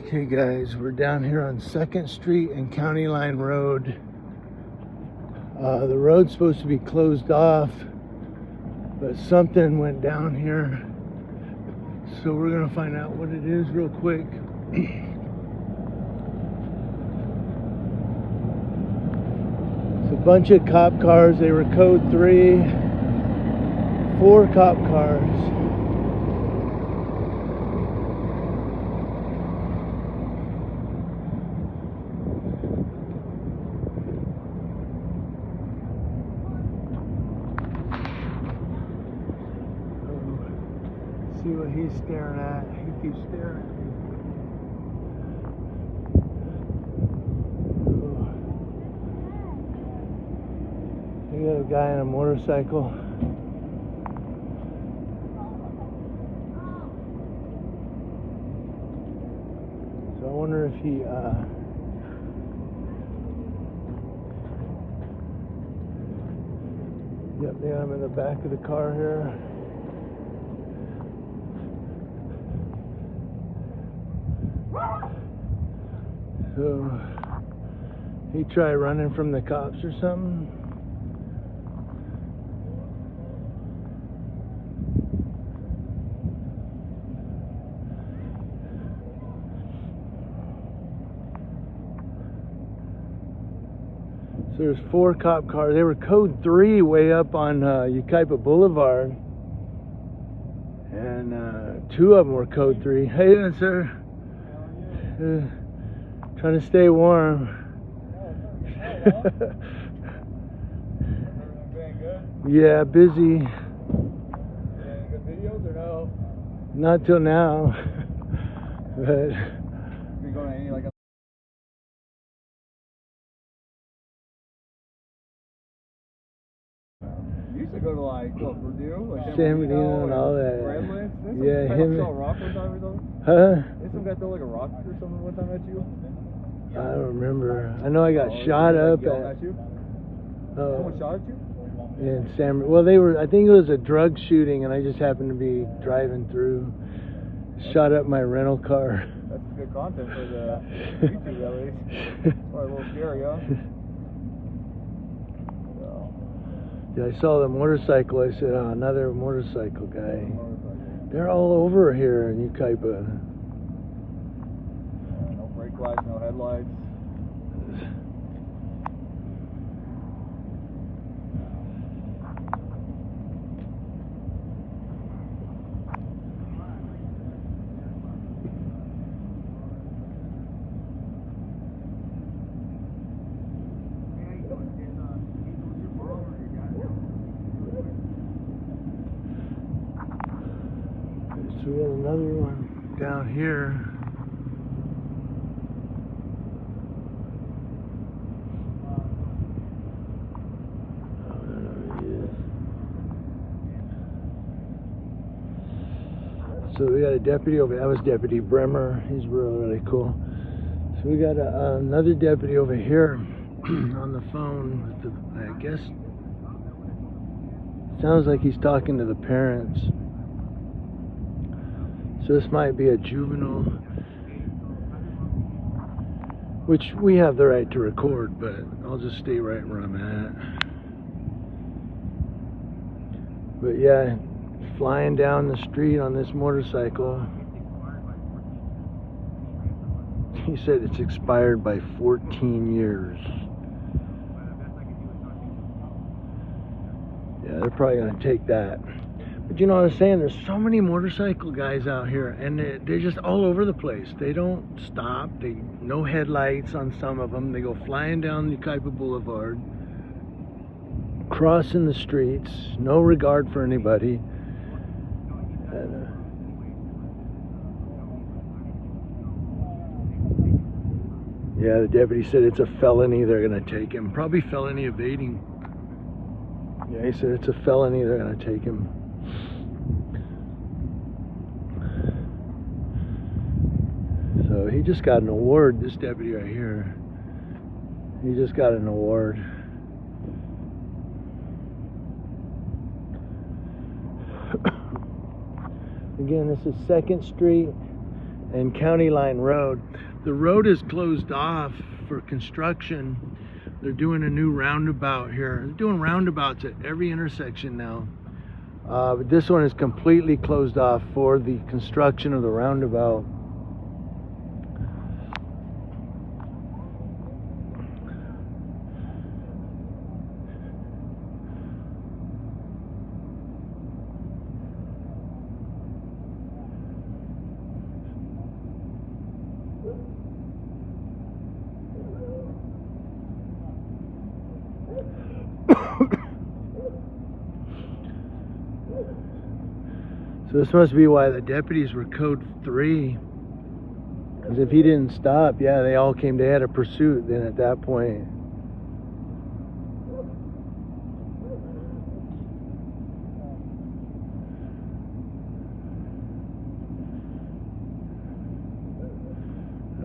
Okay guys, we're down here on 2nd Street and County Line Road. The road's supposed to be closed off, but something went down here. So we're gonna find out what it is real quick. It's a bunch of cop cars. They were code 3. 4 cop cars. See what he's staring at. He keeps staring at me. We got a guy on a motorcycle. So I wonder if he yep, they got him in the back of the car here. So he tried running from the cops or something. So there's 4 cop cars. They were code 3 way up on Yucaipa Boulevard. And 2 of them were code 3. Hey then, sir. Trying to stay warm. Yeah, busy. Good videos or no? Not till now. But You going to any like you used to go to like Purdue, like San Bernardino and all that. Redlands? Yeah, him. Saw a rock one time or something? Huh? Did some guy throw like a rock or something one time at you? I don't remember. I know I got shot up at you? Someone shot at you? in San. Well, they were. I think it was a drug shooting, and I just happened to be driving through. Shot up my rental car. That's good content for the YouTube at least. Probably a little scary, huh? Yeah, I saw the motorcycle. I said, "Oh, another motorcycle guy." They're all over here in Yucaipa. No brake lights, no headlights. So we have another one down here. Oh, I don't know who he is. So we got a deputy over. That was Deputy Bremer. He's really cool. So we got another deputy over here on the phone with the, I guess, sounds like he's talking to the parents. So this might be a juvenile, which we have the right to record, but I'll just stay right where I'm at. But yeah, flying down the street on this motorcycle. He said it's expired by 14 years. Yeah, they're probably gonna take that. But you know what I'm saying? There's so many motorcycle guys out here, and they're just all over the place. They don't stop. No headlights on some of them. They go flying down Yucaipa Boulevard, crossing the streets, no regard for anybody. And, yeah, the deputy said it's a felony. They're gonna take him. Probably felony evading. Yeah, he said it's a felony. They're gonna take him. So he just got an award, this deputy right here. He just got an award. Again, this is 2nd Street and County Line Road. The road is closed off for construction. They're doing a new roundabout here. They're doing roundabouts at every intersection now. But this one is completely closed off for the construction of the roundabout. So this must be why the deputies were code 3. Because if he didn't stop, yeah, they all came. They had a pursuit then at that point.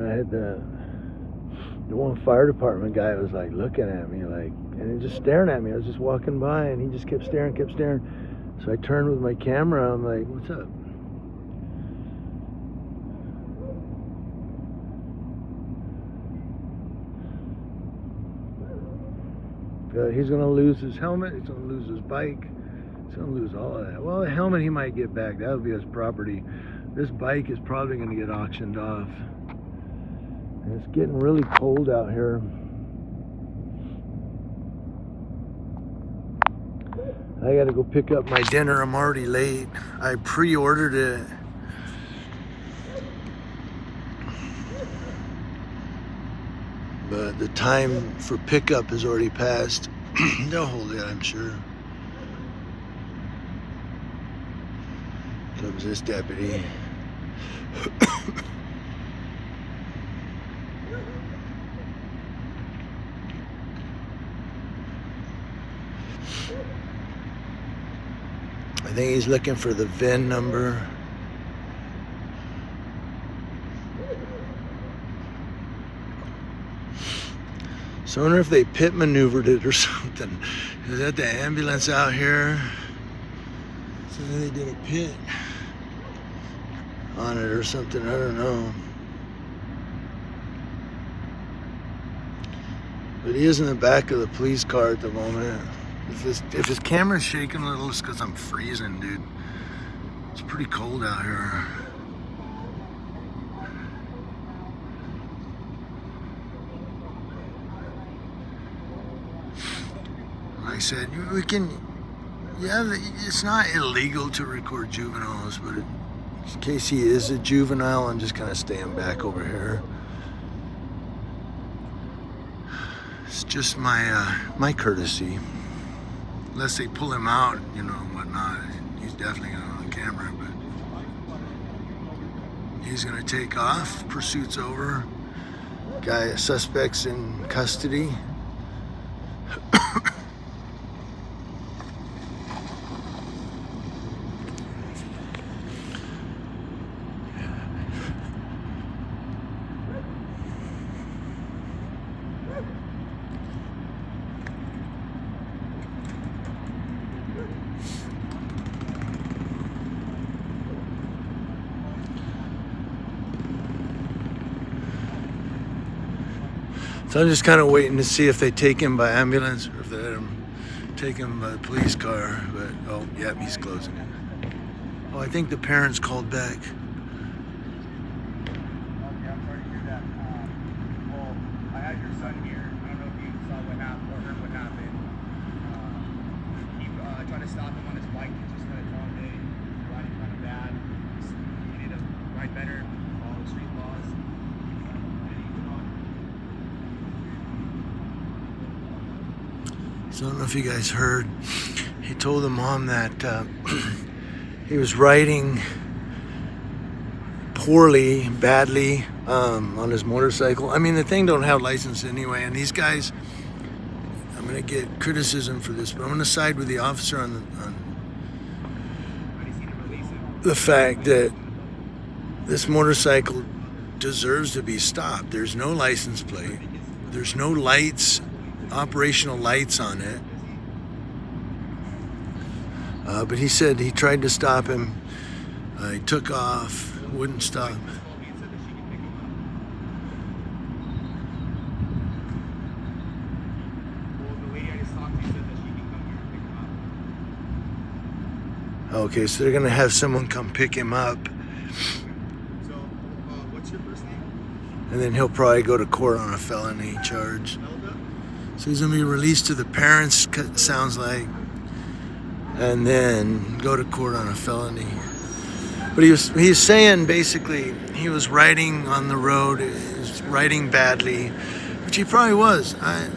I had the one fire department guy was like looking at me like, and just staring at me. I was just walking by and he just kept staring. So I turned with my camera. I'm like, what's up? He's going to lose his helmet. He's going to lose his bike. He's going to lose all of that. Well, the helmet he might get back. That would be his property. This bike is probably going to get auctioned off. And it's getting really cold out here. I gotta go pick up my dinner. I'm already late. I pre-ordered it. But the time for pickup has already passed. They'll hold it, I'm sure. Comes this deputy. I think he's looking for the VIN number. So I wonder if they pit maneuvered it or something. Is that the ambulance out here? So they did a pit on it or something, I don't know. But he is in the back of the police car at the moment. If his camera's shaking a little, it's because I'm freezing, dude. It's pretty cold out here. Like I said, we can, yeah, it's not illegal to record juveniles, but in case he is a juvenile, I'm just kind of staying back over here. It's just my courtesy. Unless they pull him out, you know, and whatnot. He's definitely on camera, but he's gonna take off. Pursuit's over. Suspect's in custody. So I'm just kind of waiting to see if they take him by ambulance or if they let him take him by the police car. But, oh, yep, he's closing it. Oh, I think the parents called back. Okay, I'm sorry to hear that. Well, I had your son here. I don't know if you saw what happened or heard what happened. He tried to stop him on his bike. He just kind of told him, hey, you're riding kind of bad. You need to ride better, follow the street laws. So I don't know if you guys heard. He told the mom that he was riding poorly, badly on his motorcycle. I mean, the thing don't have license anyway, and these guys, I'm gonna get criticism for this, but I'm gonna side with the officer on the fact that this motorcycle deserves to be stopped. There's no license plate. There's no lights, operational lights on it. But he said he tried to stop him. He took off, wouldn't stop. Okay, so they're gonna have someone come pick him up, So, what's your first name? and then he'll probably go to court on a felony charge. Elda? So he's gonna be released to the parents, sounds like, and then go to court on a felony. But he's saying basically he was riding on the road, he was riding badly, which he probably was. I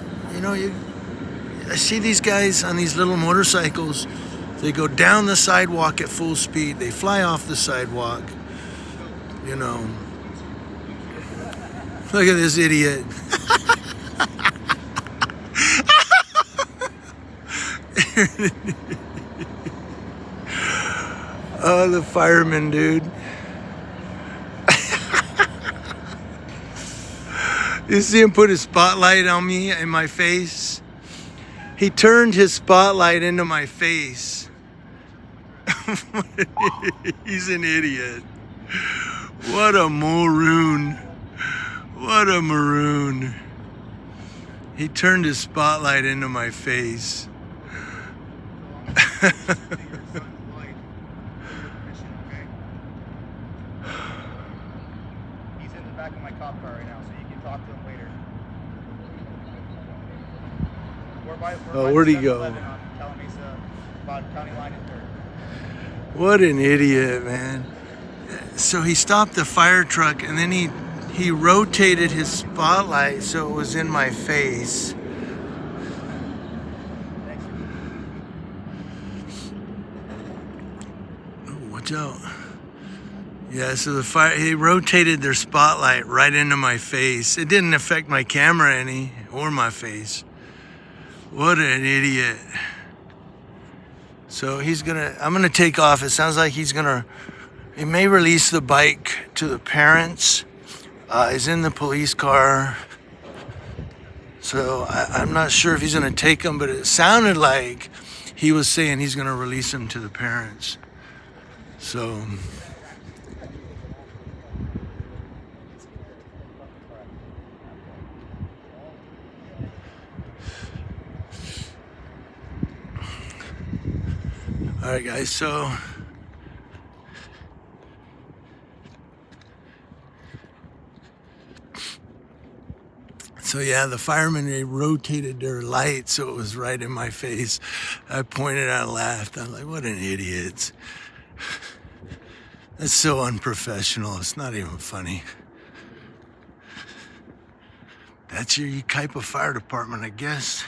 see these guys on these little motorcycles. They go down the sidewalk at full speed. They fly off the sidewalk. You know. Look at this idiot. Oh, the fireman, dude. You see him put his spotlight on me in my face? He turned his spotlight into my face. He's an idiot. What a maroon. What a maroon. He turned his spotlight into my face. He's in the back of my cop car right now, so you can talk to him later. Where'd he go? On Calamasa, about County Line and 3rd. What an idiot, man. So he stopped the fire truck and then he rotated his spotlight so it was in my face. Oh, watch out. Yeah, so he rotated their spotlight right into my face. It didn't affect my camera any or my face. What an idiot. So I'm gonna take off. It sounds like he may release the bike to the parents. He's in the police car. So I'm not sure if he's gonna take him, but it sounded like he was saying he's gonna release him to the parents. So. All right, guys, so yeah, the firemen, they rotated their light so it was right in my face. I pointed out and laughed. I'm like, what an idiot. That's so unprofessional. It's not even funny. That's your Yucaipa Fire Department, I guess.